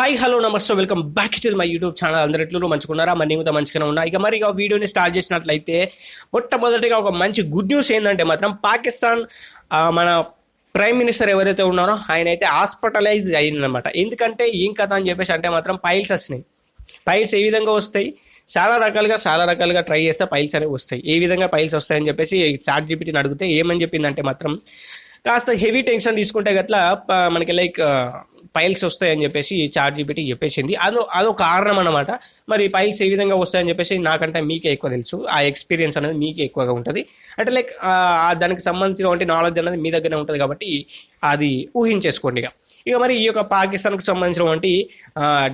Hi hello నమస్తే welcome back to my YouTube channel. అందరు ఎట్లు మంచుకున్నారా? మరి నేను మంచిగానే ఉన్నా. ఇక వీడియోని స్టార్ట్ చేసినట్లయితే మొట్టమొదటిగా ఒక మంచి గుడ్ న్యూస్ ఏంటంటే మాత్రం పాకిస్తాన్ మన ప్రైమ్ మినిస్టర్ ఎవరైతే ఉన్నారో ఆయన అయితే హాస్పిటలైజ్ అయిందనమాట. ఎందుకంటే ఏం కథ అని చెప్పేసి అంటే మాత్రం పైల్స్ వచ్చినాయి. పైల్స్ ఏ విధంగా వస్తాయి? చాలా రకాలుగా ట్రై చేస్తే పైల్స్ అనేవి వస్తాయి. ఏ విధంగా పైల్స్ వస్తాయని చెప్పేసి చాట్ జీపీటీని అడిగితే ఏమని చెప్పిందంటే మాత్రం కాస్త హెవీ టెన్షన్ తీసుకుంటే గట్లా మనకి పైల్స్ వస్తాయని చెప్పేసి చాట్ జీపీటీ చెప్పేసింది. అదొక కారణం అనమాట. మరి పైల్స్ ఏ విధంగా వస్తాయని చెప్పేసి నాకంటే మీకే ఎక్కువ తెలుసు. ఆ ఎక్స్పీరియన్స్ అనేది మీకే ఎక్కువగా ఉంటుంది. అంటే దానికి సంబంధించిన నాలెడ్జ్ అనేది మీ దగ్గరనే ఉంటుంది కాబట్టి అది ఊహించేసుకోండి. ఇక మరి ఈ యొక్క పాకిస్తాన్కి సంబంధించినటువంటి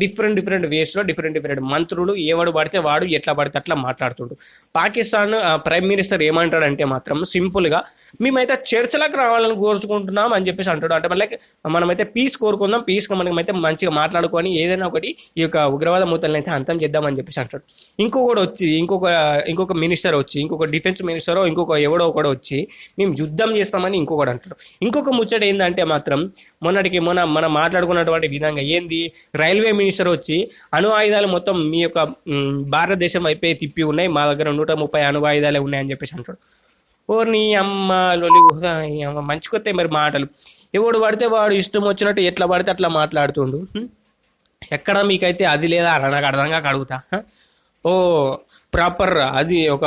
డిఫరెంట్ వేస్లో డిఫరెంట్ మంత్రులు ఎవడు పడితే వాడు ఎట్లా పడితే అట్లా మాట్లాడుతుండు. పాకిస్తాన్ ప్రైమ్ మినిస్టర్ ఏమంటాడంటే మాత్రం సింపుల్గా మేమైతే చర్చలకు రావాలని కోరుచుకుంటున్నాం అని చెప్పేసి అంటాడు. అంటే మనమైతే పీస్ కోరుకుందాం, పీస్గా మనమైతే మంచిగా మాట్లాడుకొని ఏదైనా ఒకటి ఈ యొక్క ఉగ్రవాద మూతలను అయితే అంతం చేద్దామని చెప్పేసి అంటాడు. ఇంకొక మినిస్టర్ వచ్చి ఇంకొక డిఫెన్స్ మినిస్టరో ఎవడో ఒకడో వచ్చి మేము యుద్ధం చేస్తామని ఇంకొకటి అంటాడు. ఇంకొక ముచ్చట ఏంటంటే మాత్రం మనం మాట్లాడుకున్నటువంటి విధంగా ఏంది, రైల్వే మినిస్టర్ వచ్చి అణు ఆయుధాలు మొత్తం మీ యొక్క భారతదేశం వైపే తిప్పి ఉన్నాయి, మా దగ్గర 130 అణు ఆయుధాలే ఉన్నాయని చెప్పేసి అంటాడు. ఓర్ని అమ్మ లొలి మంచి కొత్త మరి మాటలు. ఎవడు పడితే వాడు ఇష్టం వచ్చినట్టు ఎట్లా పడితే అట్లా మాట్లాడుతుండు. ఎక్కడ మీకైతే అది లేదా నాకు అర్థంగా అడుగుతా. ఓ ప్రాపర్ అది ఒక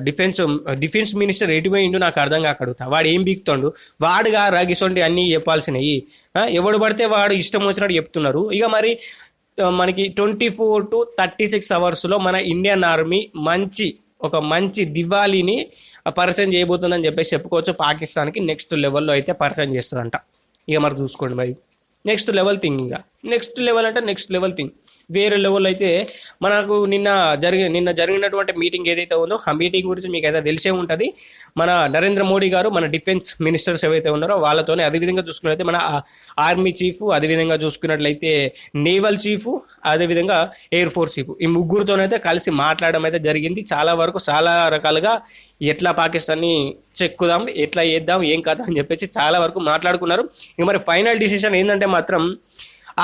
డిఫెన్స్ మినిస్టర్ ఎటుపోయిండు నాకు అర్థం కాక అడుగుతా. వాడు ఏం బీక్తుండు? వాడుగా రగిసొండి అన్నీ చెప్పాల్సినవి. ఎవడు పడితే వాడు ఇష్టం వచ్చినట్టు చెప్తున్నారు. ఇక మరి మనకి 24 to 36 అవర్స్లో మన ఇండియన్ ఆర్మీ ఒక మంచి దివాళీని పరిచయం చేయబోతుందని చెప్పేసి చెప్పుకోవచ్చు. పాకిస్తాన్కి నెక్స్ట్ లెవెల్లో అయితే పరిచయం చేస్తుందంట. ఇక మరి చూసుకోండి మరి next level thing. Next level thing వేరే లెవెల్ అయితే మనకు నిన్న జరిగినటువంటి మీటింగ్ ఏదైతే ఉందో ఆ మీటింగ్ గురించి మీకు అయితే తెలిసే ఉంటుంది. మన నరేంద్ర మోడీ గారు మన డిఫెన్స్ మినిస్టర్స్ ఏవైతే ఉన్నారో వాళ్ళతోనే, అదేవిధంగా చూసుకున్నట్లయితే మన ఆర్మీ చీఫ్, అదేవిధంగా చూసుకున్నట్లయితే నేవల్ చీఫ్, అదేవిధంగా ఎయిర్ ఫోర్స్ చీఫ్, ఈ ముగ్గురుతోనైతే కలిసి మాట్లాడడం అయితే జరిగింది. చాలా రకాలుగా ఎట్లా పాకిస్తాన్ని చెక్కుదాం, ఎట్లా చేద్దాం, ఏం కథ అని చెప్పేసి చాలా వరకు మాట్లాడుకున్నారు. ఇక మరి ఫైనల్ డిసిషన్ ఏంటంటే మాత్రం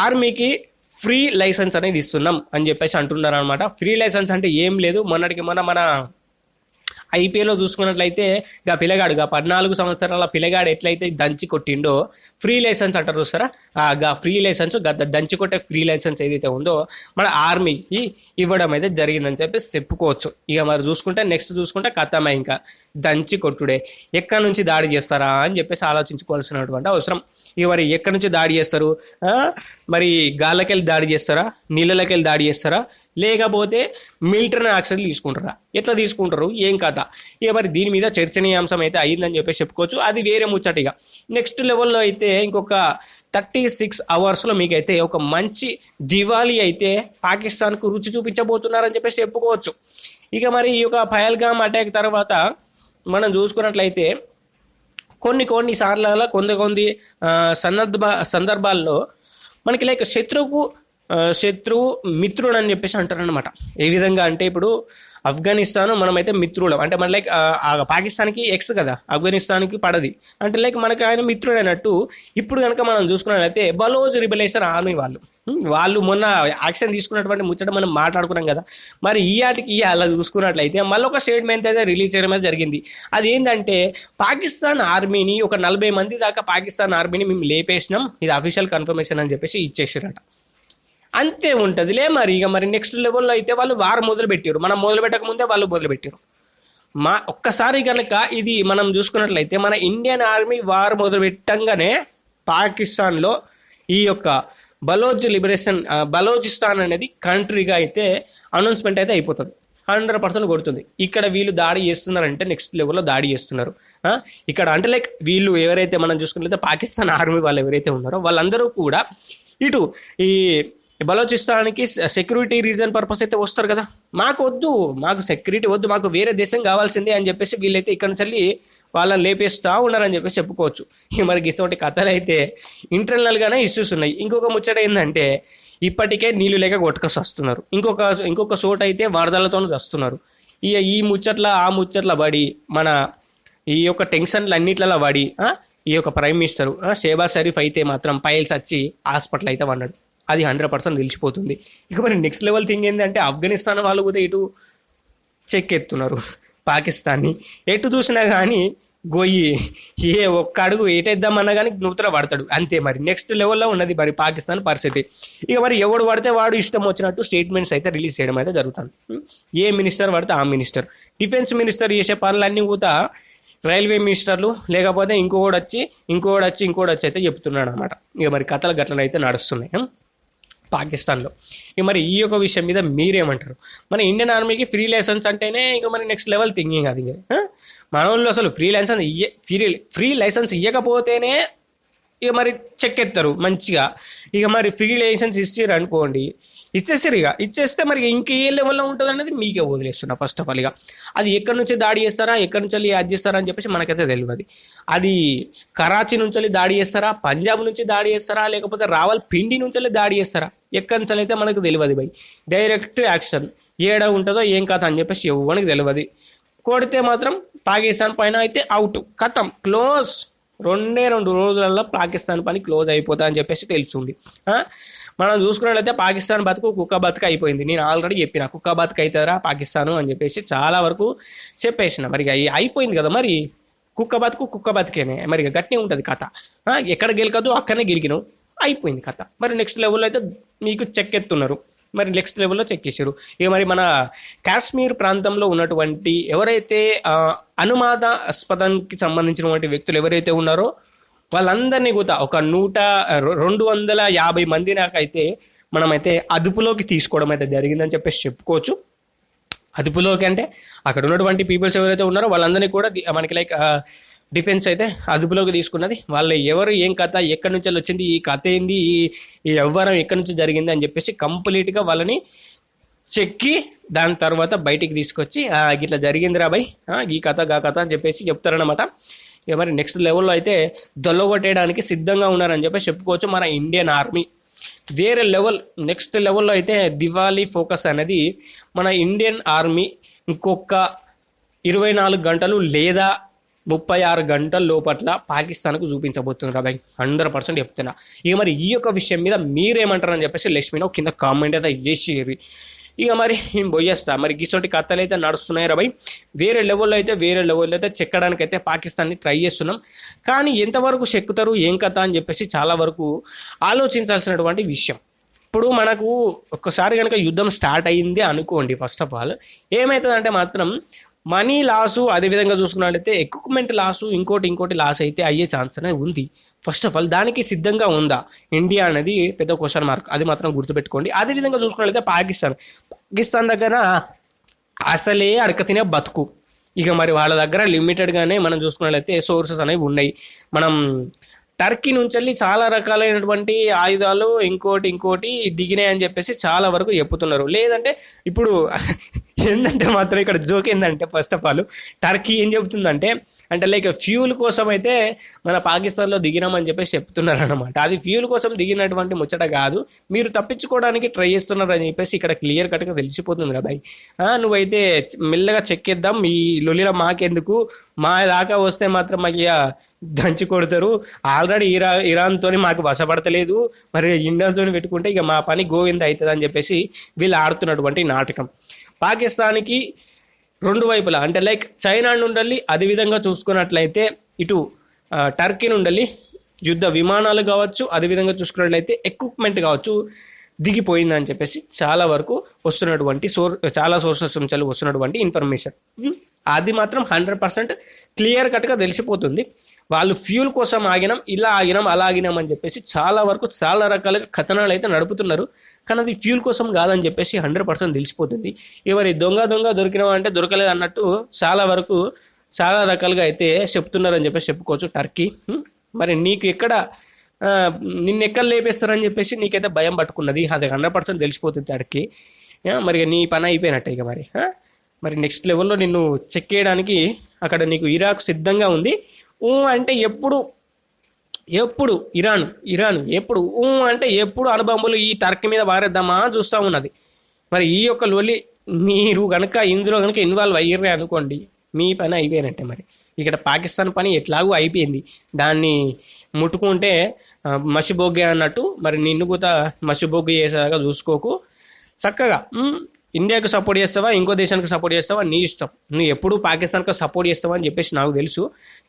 ఆర్మీకి ఫ్రీ లైసెన్స్ అనేది ఇస్తున్నాం అని చెప్పేసి అంటున్నారు అనమాట. ఫ్రీ లైసెన్స్ అంటే ఏం లేదు, మన ఐపీఎల్లో చూసుకున్నట్లయితే పిల్లగాడు 14 సంవత్సరాల పిల్లగాడు ఎట్లయితే దంచి కొట్టిండో ఫ్రీ లైసెన్స్ అంటారు చూస్తారా, ఫ్రీ లైసెన్స్ దంచి కొట్టే ఫ్రీ లైసెన్స్ ఏదైతే ఉందో మన ఆర్మీకి ఇవ్వడం అయితే జరిగిందని చెప్పేసి చెప్పుకోవచ్చు. ఇక మరి నెక్స్ట్ చూసుకుంటే కథమే, ఇంకా దంచి కొట్టుడే. ఎక్కడి నుంచి దాడి చేస్తారా అని చెప్పేసి ఆలోచించుకోవాల్సినటువంటి అవసరం. ఇక మరి ఎక్కడి నుంచి దాడి చేస్తారు? మరి గాళ్ళకెళ్ళి దాడి చేస్తారా, నీళ్ళకెళ్ళి దాడి చేస్తారా, లేకపోతే మిలిటరీ యాక్షన్ తీసుకుంటారా? ఎట్లా తీసుకుంటారు, ఏం కథ? ఇక మరి దీని మీద చర్చనీయాంశం అయితే అయ్యిందని చెప్పేసి చెప్పుకోవచ్చు. అది వేరే ముచ్చటిగా. నెక్స్ట్ లెవెల్లో అయితే ఇంకొక 36 అవర్స్లో మీకైతే ఒక మంచి దివాళీ అయితే పాకిస్తాన్కు రుచి చూపించబోతున్నారని చెప్పేసి చెప్పుకోవచ్చు. ఇక మరి ఈ యొక్క పహల్గామ్ అటాక్ తర్వాత మనం చూసుకున్నట్లయితే కొన్ని సార్లు కొన్ని సందర్భాల్లో మనకి శత్రువు మిత్రుడు అని చెప్పేసి అంటారనమాట. ఏ విధంగా అంటే ఇప్పుడు ఆఫ్ఘనిస్తాన్ మనమైతే మిత్రులం అంటే మన పాకిస్తాన్కి ఎక్స్ కదా, ఆఫ్ఘనిస్తాన్కి పడది అంటే మనకి ఆయన మిత్రుడు అయినట్టు. ఇప్పుడు కనుక మనం చూసుకున్నట్లయితే బలోచ్ లిబరేషన్ ఆర్మీ వాళ్ళు మొన్న యాక్షన్ తీసుకున్నటువంటి ముచ్చట మనం మాట్లాడుకున్నాం కదా. మరి ఈ అలా చూసుకున్నట్లయితే మళ్ళీ ఒక స్టేట్మెంట్ అయితే రిలీజ్ చేయడం అయితే జరిగింది. అది ఏంటంటే పాకిస్తాన్ ఆర్మీని ఒక 40 మంది దాకా పాకిస్తాన్ ఆర్మీని మేము లేపేసినాం, ఇది అఫీషియల్ కన్ఫర్మేషన్ అని చెప్పేసి ఇచ్చేసారట. అంతే ఉంటుందిలే. ఇక మరి నెక్స్ట్ లెవెల్లో అయితే వాళ్ళు వారు మొదలుపెట్టారు, మనం మొదలుపెట్టక ముందే వాళ్ళు మొదలుపెట్టారు. ఒక్కసారి కనుక ఇది మనం చూసుకున్నట్లయితే మన ఇండియన్ ఆర్మీ వారు మొదలుపెట్టంగానే పాకిస్తాన్లో ఈ యొక్క బలోచిస్తాన్ అనేది కంట్రీగా అయితే అనౌన్స్మెంట్ అయితే అయిపోతుంది. 100% కొడుతుంది. ఇక్కడ వీళ్ళు దాడి చేస్తున్నారంటే నెక్స్ట్ లెవెల్లో దాడి చేస్తున్నారు. ఇక్కడ అంటే వీళ్ళు ఎవరైతే మనం చూసుకున్నట్లయితే పాకిస్తాన్ ఆర్మీ వాళ్ళు ఎవరైతే ఉన్నారో వాళ్ళందరూ కూడా ఇటు ఈ బలోచిస్తాన్కి సెక్యూరిటీ రీజన్ పర్పస్ అయితే వస్తారు కదా. మాకు సెక్యూరిటీ వద్దు, మాకు వేరే దేశం కావాల్సిందే అని చెప్పేసి వీళ్ళైతే ఇక్కడ నుంచి వాళ్ళని లేపేస్తూ ఉన్నారని చెప్పేసి చెప్పుకోవచ్చు. మరి ఇటువంటి కథలు అయితే ఇంటర్నల్గానే ఇష్యూస్ ఉన్నాయి. ఇంకొక ముచ్చట ఏంటంటే ఇప్పటికే నీళ్లు లేక కొట్టుకొసి వస్తున్నారు. ఇంకొక చోట అయితే వరదలతో వస్తున్నారు. ఈ ముచ్చట్ల పడి మన ఈ యొక్క టెన్షన్లు అన్నిట్లలో పడి ఈ యొక్క ప్రైమ్ మినిస్టర్ షేబాజ్ షరీఫ్ అయితే మాత్రం పైల్స్ వచ్చి హాస్పిటల్ అయితే పడ్డాడు. అది 100% తెలిసిపోతుంది. ఇక మరి నెక్స్ట్ లెవెల్ థింగ్ ఏంటంటే ఆఫ్ఘనిస్తాన్ వాళ్ళు కూడా ఇటు చెక్ ఎత్తున్నారు పాకిస్తాన్ని. ఎటు చూసినా కానీ గొయ్యి, ఏ ఒక్క అడుగు ఏటేద్దామన్నా కానీ నూతన పడతాడు అంతే. మరి నెక్స్ట్ లెవెల్లో ఉన్నది మరి పాకిస్తాన్ పరిస్థితి. ఇక మరి ఎవడు పడితే వాడు ఇష్టం వచ్చినట్టు స్టేట్మెంట్స్ అయితే రిలీజ్ చేయడం అయితే జరుగుతుంది. ఏ మినిస్టర్ పడితే ఆ మినిస్టర్, డిఫెన్స్ మినిస్టర్ చేసే పనులన్నీ కూడా రైల్వే మినిస్టర్లు లేకపోతే ఇంకోటి వచ్చి అయితే చెప్తున్నాడు అనమాట. ఇక మరి కథలు గట్లనైతే నడుస్తున్నాయి పాకిస్తాన్లో. ఇక మరి ఈ యొక్క విషయం మీద మీరేమంటారు? మన ఇండియన్ ఆర్మీకి ఫ్రీ లైసెన్స్ అంటేనే ఇక మరి నెక్స్ట్ లెవెల్ థింకింగ్ అది. మన వాళ్ళు అసలు ఫ్రీ లైసెన్స్ ఇవ్వకపోతేనే ఇక మరి చెక్ ఎత్తారు మంచిగా. ఇక మరి ఫ్రీ లైసెన్స్ ఇచ్చారు అనుకోండి, ఇచ్చేస్తే మరి ఇంకే లెవెల్లో ఉంటుంది అనేది మీకే వదిలేస్తున్నా. ఫస్ట్ ఆఫ్ ఆల్ ఇక అది ఎక్కడి నుంచి దాడి చేస్తారా, ఎక్కడి నుంచి వెళ్ళి యాడ్ చేస్తారా అని చెప్పేసి మనకైతే తెలియదు. అది కరాచీ నుంచి వెళ్ళి దాడి చేస్తారా, పంజాబ్ నుంచి దాడి చేస్తారా, లేకపోతే రావల్పిండి నుంచి వెళ్ళి దాడి చేస్తారా, ఎక్కడి నుంచి అయితే మనకు తెలియదు భయ్. డైరెక్ట్ యాక్షన్ ఏడ ఉంటుందో ఏం కథ అని చెప్పేసి ఎవరికి తెలియదు. కొడితే మాత్రం పాకిస్తాన్ పైన అయితే అవుట్, కథం, క్లోజ్. 2 రోజులలో పాకిస్తాన్ పని క్లోజ్ అయిపోతా అని చెప్పేసి తెలుస్తుంది. మనం చూసుకున్నట్లయితే పాకిస్తాన్ బతుకు కుక్క బతుకు అయిపోయింది. నేను ఆల్రెడీ చెప్పిన కుక్క బతుకు అవుతారా పాకిస్తాను అని చెప్పేసి చాలా వరకు చెప్పేసిన. మరి అయిపోయింది కదా, మరి కుక్క బతికేనే మరి గట్టినే ఉంటుంది కథ. ఎక్కడ గెలకదు అక్కడనే గెలికినావు, అయిపోయింది కథ. మరి నెక్స్ట్ లెవెల్లో అయితే మీకు చెక్ ఎత్తున్నారు, మరి నెక్స్ట్ లెవెల్లో చెక్ చేశారు. ఇక మరి మన కాశ్మీర్ ప్రాంతంలో ఉన్నటువంటి ఎవరైతే అనుమానాస్పదానికి సంబంధించినటువంటి వ్యక్తులు ఎవరైతే ఉన్నారో వాళ్ళందరినీ కూడా ఒక 250 మంది నాకైతే మనమైతే అదుపులోకి తీసుకోవడం అయితే జరిగిందని చెప్పేసి చెప్పుకోవచ్చు. అదుపులోకి అంటే అక్కడ ఉన్నటువంటి పీపుల్స్ ఎవరైతే ఉన్నారో వాళ్ళందరినీ కూడా మనకి డిఫెన్స్ అయితే అదుపులోకి తీసుకున్నది. వాళ్ళు ఎవరు, ఏం కథ, ఎక్కడి నుంచి వచ్చింది, ఈ కథ ఏంది, ఈ వ్యవహారం ఎక్కడి నుంచి జరిగింది అని చెప్పేసి కంప్లీట్గా వాళ్ళని చెక్కి దాని తర్వాత బయటికి తీసుకొచ్చి ఇట్లా జరిగిందిరా బాయ్, ఈ కథ గా కథ అని చెప్పేసి చెప్తారనమాట. ఇక మరి నెక్స్ట్ లెవెల్లో అయితే దొల్లగొట్టేయడానికి సిద్ధంగా ఉన్నారని చెప్పేసి చెప్పుకోవచ్చు మన ఇండియన్ ఆర్మీ. వేరే లెవెల్, నెక్స్ట్ లెవెల్లో అయితే దివాళీ ఫోకస్ అనేది మన ఇండియన్ ఆర్మీ ఇంకొక 24 గంటలు లేదా 36 గంటల లోపట్ల పాకిస్తాన్కు చూపించబోతున్నారు అబ్బాయి, 100% చెప్తున్నా. ఇక మరి ఈ యొక్క విషయం మీద మీరేమంటారని చెప్పేసి లక్ష్మీలో కింద కామెంట్ అయితే చేసేది. ఇక మరి నేను పోయేస్తా. మరి గిసోటి కథలు అయితే నడుస్తున్నాయి రాబాయ్. వేరే లెవెల్లో అయితే చెక్కడానికి అయితే పాకిస్తాన్ని ట్రై చేస్తున్నాం. కానీ ఎంతవరకు చెక్కుతారు, ఏం కథ అని చెప్పేసి చాలా వరకు ఆలోచించాల్సినటువంటి విషయం. ఇప్పుడు మనకు ఒక్కసారి కనుక యుద్ధం స్టార్ట్ అయ్యింది అనుకోండి, ఫస్ట్ ఆఫ్ ఆల్ ఏమవుతుందంటే మాత్రం మనీ లాసు, అదేవిధంగా చూసుకున్నట్లయితే ఎక్విప్మెంట్ లాసు, ఇంకోటి లాస్ అయితే అయ్యే ఛాన్స్ అనేది ఉంది. ఫస్ట్ ఆఫ్ ఆల్ దానికి సిద్ధంగా ఉందా ఇండియా అనేది పెద్ద క్వశ్చన్ మార్క్, అది మాత్రం గుర్తుపెట్టుకోండి. అదేవిధంగా చూసుకున్నట్లయితే పాకిస్తాన్ దగ్గర అసలే అడకతినే బతుకు. ఇక మరి వాళ్ళ దగ్గర లిమిటెడ్గానే మనం చూసుకున్నట్లయితే సోర్సెస్ అనేవి ఉన్నాయి. మనం టర్కీ నుంచి వెళ్ళి చాలా రకాలైనటువంటి ఆయుధాలు ఇంకోటి దిగినాయి అని చెప్పేసి చాలా వరకు చెప్పుతున్నారు. లేదంటే ఇప్పుడు ఏంటంటే మాత్రం ఇక్కడ జోక్ ఏంటంటే ఫస్ట్ ఆఫ్ ఆల్ టర్కీ ఏం చెబుతుందంటే అంటే ఫ్యూల్ కోసం అయితే మన పాకిస్తాన్లో దిగినామని చెప్పేసి చెప్తున్నారు అనమాట. అది ఫ్యూల్ కోసం దిగినటువంటి ముచ్చట కాదు, మీరు తప్పించుకోవడానికి ట్రై చేస్తున్నారు అని చెప్పేసి ఇక్కడ క్లియర్ కట్గా తెలిసిపోతుంది కదా. నువ్వైతే మెల్లగా చెక్కేద్దాం, ఈ లొల్లిలో మాకెందుకు, మా దాకా వస్తే మాత్రం మాకు దంచి కొడతారు, ఆల్రెడీ ఇరాన్తో మాకు వశపడతలేదు, మరి ఇండియాతో పెట్టుకుంటే ఇక మా పని గోవింద అవుతుంది అని చెప్పేసి వీళ్ళు ఆడుతున్నటువంటి నాటకం. పాకిస్తాన్కి 2 వైపులా అంటే చైనా నుండి, అదేవిధంగా చూసుకున్నట్లయితే ఇటు టర్కీ నుండి యుద్ధ విమానాలు కావచ్చు, అదేవిధంగా చూసుకున్నట్లయితే ఎక్విప్మెంట్ కావచ్చు దిగిపోయిందని చెప్పేసి చాలా వరకు వస్తున్నటువంటి చాలా సోర్సెస్ నుంచి వస్తున్నటువంటి ఇన్ఫర్మేషన్. అది మాత్రం 100% క్లియర్ కట్గా తెలిసిపోతుంది. వాళ్ళు ఫ్యూల్ కోసం ఆగినాం, ఇలా ఆగినాం, అలా ఆగినాం అని చెప్పేసి చాలా వరకు చాలా రకాలుగా కథనాలు అయితే నడుపుతున్నారు. కానీ అది ఫ్యూల్ కోసం కాదని చెప్పేసి 100% తెలిసిపోతుంది. ఎవరి దొంగ దొరికినావా అంటే దొరకలేదు అన్నట్టు చాలా వరకు చాలా రకాలుగా అయితే చెప్తున్నారని చెప్పేసి చెప్పుకోవచ్చు టర్కీ. మరి నీకు నిన్నెక్కడ లేపేస్తారని చెప్పేసి నీకైతే భయం పట్టుకున్నది, అది 100% తెలిసిపోతుంది టర్కీ. మరి నీ పని అయిపోయినట్టే. ఇక మరి నెక్స్ట్ లెవెల్లో నిన్ను చెక్ చేయడానికి అక్కడ నీకు ఇరాక్ సిద్ధంగా ఉంది. అంటే ఎప్పుడు ఇరాన్ ఎప్పుడు అంటే ఎప్పుడు అణుబాంబులు ఈ టర్కీ మీద వారేద్దామా చూస్తూ ఉన్నది. మరి ఈ యొక్క లొల్లి మీరు ఇందులో ఇన్వాల్వ్ అయ్యారే అనుకోండి, మీ పని అయిపోయినట్టే. మరి ఇక్కడ పాకిస్తాన్ పని ఎట్లాగూ అయిపోయింది. దాన్ని ముట్టుకుంటే మసిబొగ్గే అన్నట్టు. మరి నిన్ను కూడా మసిబొగ్గు చేసేదాకా చూసుకోకు. చక్కగా ఇండియాకు సపోర్ట్ చేస్తావా, ఇంకో దేశానికి సపోర్ట్ చేస్తావా, నీ ఇష్టం. నువ్వు ఎప్పుడు పాకిస్తాన్కి సపోర్ట్ చేస్తావా అని చెప్పేసి నాకు తెలుసు.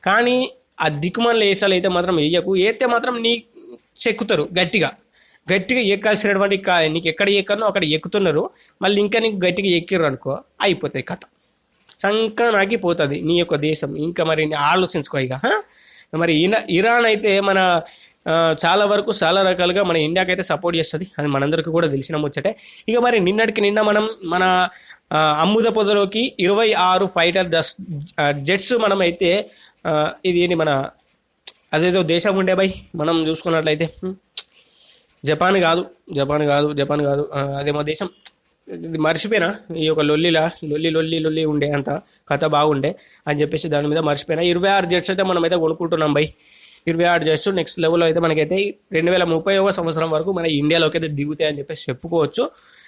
కానీ ఆ దిక్కుమాల వేసాలు అయితే మాత్రం వేయకు. వేస్తే మాత్రం నీ చెక్కుతారు గట్టిగా ఎక్కాల్సినటువంటి నీకు ఎక్కడ ఎక్కనో అక్కడ ఎక్కుతున్నారు. మళ్ళీ ఇంకా నీకు గట్టిగా ఎక్కిర్రు అనుకో, అయిపోతుంది కథ. సంకనాకి పోతుంది నీ యొక్క దేశం. ఇంకా మరి ఆలోచించుకో ఇక. మరి ఇరాన్ అయితే మన చాలా వరకు చాలా రకాలుగా మన ఇండియాకి అయితే సపోర్ట్ చేస్తుంది. అది మనందరికీ కూడా తెలిసిన ముచ్చటే. ఇక మరి నిన్న మనం మన అమ్ముద పొదలోకి 26 ఫైటర్ జెట్స్ మనం అయితే ఇది ఏంటి మన అదేదో దేశం ఉండే బై మనం చూసుకున్నట్లయితే జపాన్ కాదు అదేమో దేశం మర్చిపోయినా. ఈ యొక్క లొల్లి ఉండే అంత కథ బాగుండే అని చెప్పేసి దాని మీద మర్చిపోయినా. 26 జెట్స్ అయితే మనం అయితే కొనుక్కుంటున్నాం బై. 26 జెట్స్ నెక్స్ట్ లెవెల్లో అయితే మనకైతే 2030వ సంవత్సరం వరకు మన ఇండియాలోకి అయితే దిగుతాయి అని చెప్పేసి చెప్పుకోవచ్చు.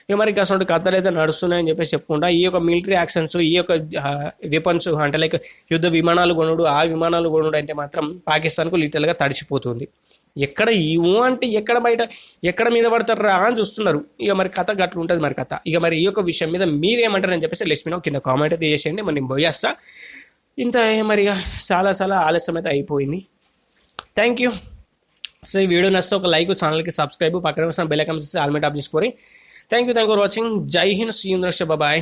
ఇక మరి అసలు కథలు అయితే నడుస్తున్నాయని చెప్పేసి చెప్పుకుంటా. ఈ యొక్క మిలిటరీ యాక్షన్స్, ఈ యొక్క వెపన్స్ అంటే లైక్ యుద్ధ విమానాలు కొనుడు, ఆ విమానాలు కొనుడు అంటే మాత్రం పాకిస్తాన్కు లిటరల్గా తడిచిపోతుంది. ఎక్కడ అంటే ఎక్కడ మీద పడతారా అని చూస్తున్నారు. ఇక మరి కథ గట్లు ఉంటుంది మరి కథ. ఇక మరి ఈ యొక్క విషయం మీద మీరేమంటారని చెప్పేసి లెట్స్ మీ నో కింద కామెంట్ అయితే చేసేయండి. మరి నేను పోయేస్తా. ఇంత మరి చాలా ఆలస్యం అయితే అయిపోయింది. Thank you. సో ఈ వీడియో నచ్చితే ఒక లైక్, ఛానల్కి సబ్స్క్రైబ్, పక్కన వస్తున్న బెల్ ఐకాన్ ఆల్ మీద టాప్ చేసుకోరి. Thank you for watching. జై హింద్. See you next. బాయ్.